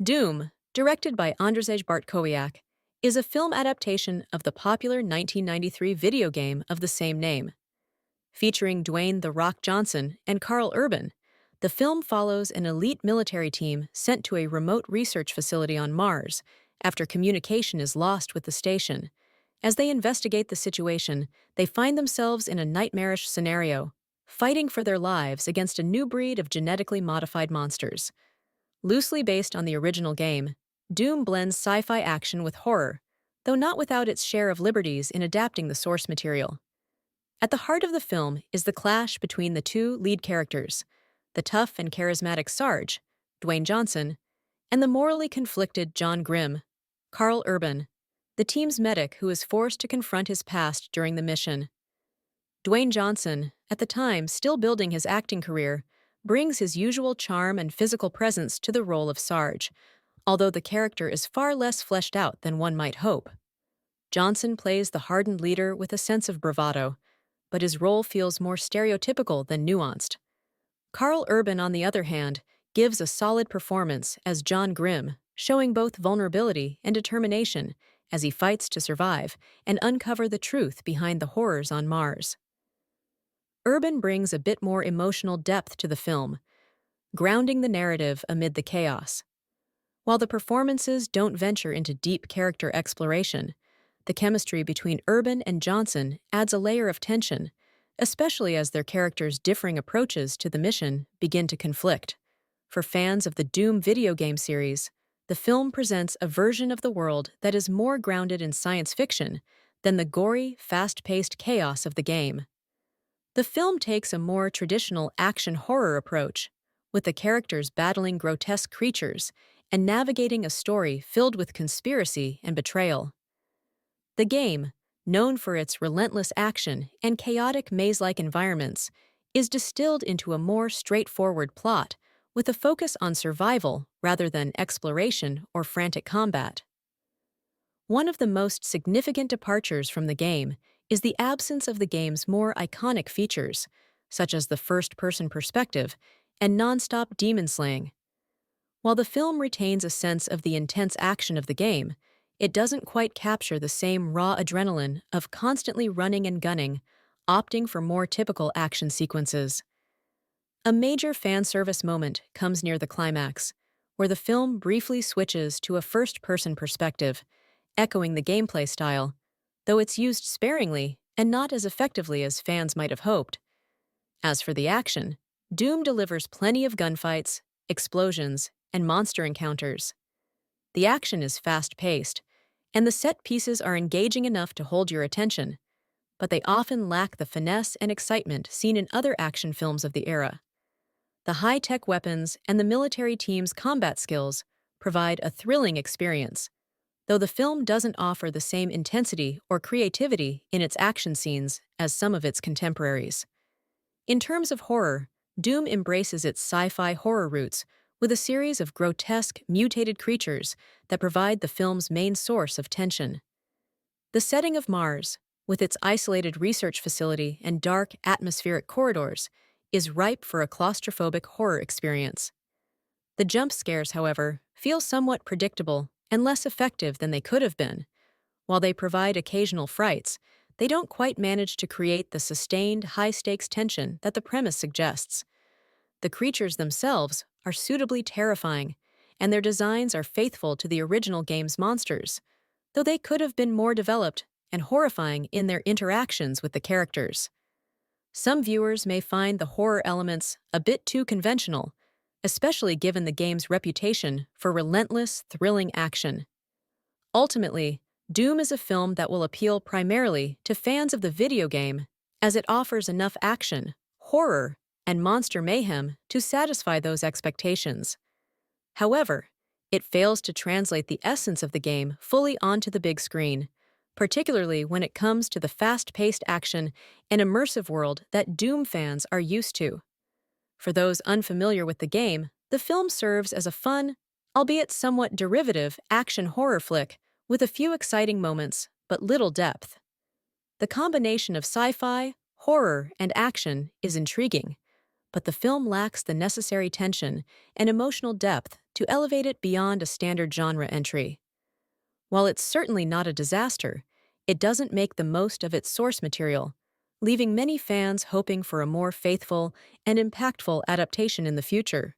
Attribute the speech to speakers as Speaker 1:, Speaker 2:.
Speaker 1: Doom, directed by Andrzej Bartkowiak, is a film adaptation of the popular 1993 video game of the same name. Featuring Dwayne "The Rock" Johnson and Carl Urban, the film follows an elite military team sent to a remote research facility on Mars after communication is lost with the station. As they investigate the situation, they find themselves in a nightmarish scenario, fighting for their lives against a new breed of genetically modified monsters. Loosely based on the original game, Doom blends sci-fi action with horror, though not without its share of liberties in adapting the source material. At the heart of the film is the clash between the two lead characters, the tough and charismatic Sarge, Dwayne Johnson, and the morally conflicted John Grimm, Carl Urban, the team's medic who is forced to confront his past during the mission. Dwayne Johnson, at the time still building his acting career, brings his usual charm and physical presence to the role of Sarge, although the character is far less fleshed out than one might hope. Johnson plays the hardened leader with a sense of bravado, but his role feels more stereotypical than nuanced. Carl Urban, on the other hand, gives a solid performance as John Grimm, showing both vulnerability and determination as he fights to survive and uncover the truth behind the horrors on Mars. Urban brings a bit more emotional depth to the film, grounding the narrative amid the chaos. While the performances don't venture into deep character exploration, the chemistry between Urban and Johnson adds a layer of tension, especially as their characters' differing approaches to the mission begin to conflict. For fans of the Doom video game series, the film presents a version of the world that is more grounded in science fiction than the gory, fast-paced chaos of the game. The film takes a more traditional action horror approach, with the characters battling grotesque creatures and navigating a story filled with conspiracy and betrayal. The game, known for its relentless action and chaotic maze-like environments, is distilled into a more straightforward plot with a focus on survival rather than exploration or frantic combat. One of the most significant departures from the game is the absence of the game's more iconic features, such as the first-person perspective and non-stop demon slaying. While the film retains a sense of the intense action of the game, it doesn't quite capture the same raw adrenaline of constantly running and gunning, opting for more typical action sequences. A major fan service moment comes near the climax, where the film briefly switches to a first-person perspective, echoing the gameplay style, though it's used sparingly and not as effectively as fans might have hoped. As for the action, Doom delivers plenty of gunfights, explosions, and monster encounters. The action is fast-paced, and the set pieces are engaging enough to hold your attention, but they often lack the finesse and excitement seen in other action films of the era. The high-tech weapons and the military team's combat skills provide a thrilling experience, though the film doesn't offer the same intensity or creativity in its action scenes as some of its contemporaries. In terms of horror, Doom embraces its sci-fi horror roots with a series of grotesque, mutated creatures that provide the film's main source of tension. The setting of Mars, with its isolated research facility and dark, atmospheric corridors, is ripe for a claustrophobic horror experience. The jump scares, however, feel somewhat predictable and less effective than they could have been. While they provide occasional frights, they don't quite manage to create the sustained, high-stakes tension that the premise suggests. The creatures themselves are suitably terrifying, and their designs are faithful to the original game's monsters, though they could have been more developed and horrifying in their interactions with the characters. Some viewers may find the horror elements a bit too conventional, especially given the game's reputation for relentless, thrilling action. Ultimately, Doom is a film that will appeal primarily to fans of the video game, as it offers enough action, horror, and monster mayhem to satisfy those expectations. However, it fails to translate the essence of the game fully onto the big screen, particularly when it comes to the fast-paced action and immersive world that Doom fans are used to. For those unfamiliar with the game, the film serves as a fun, albeit somewhat derivative, action horror flick with a few exciting moments but little depth. The combination of sci-fi, horror, and action is intriguing, but the film lacks the necessary tension and emotional depth to elevate it beyond a standard genre entry. While it's certainly not a disaster, it doesn't make the most of its source material, leaving many fans hoping for a more faithful and impactful adaptation in the future.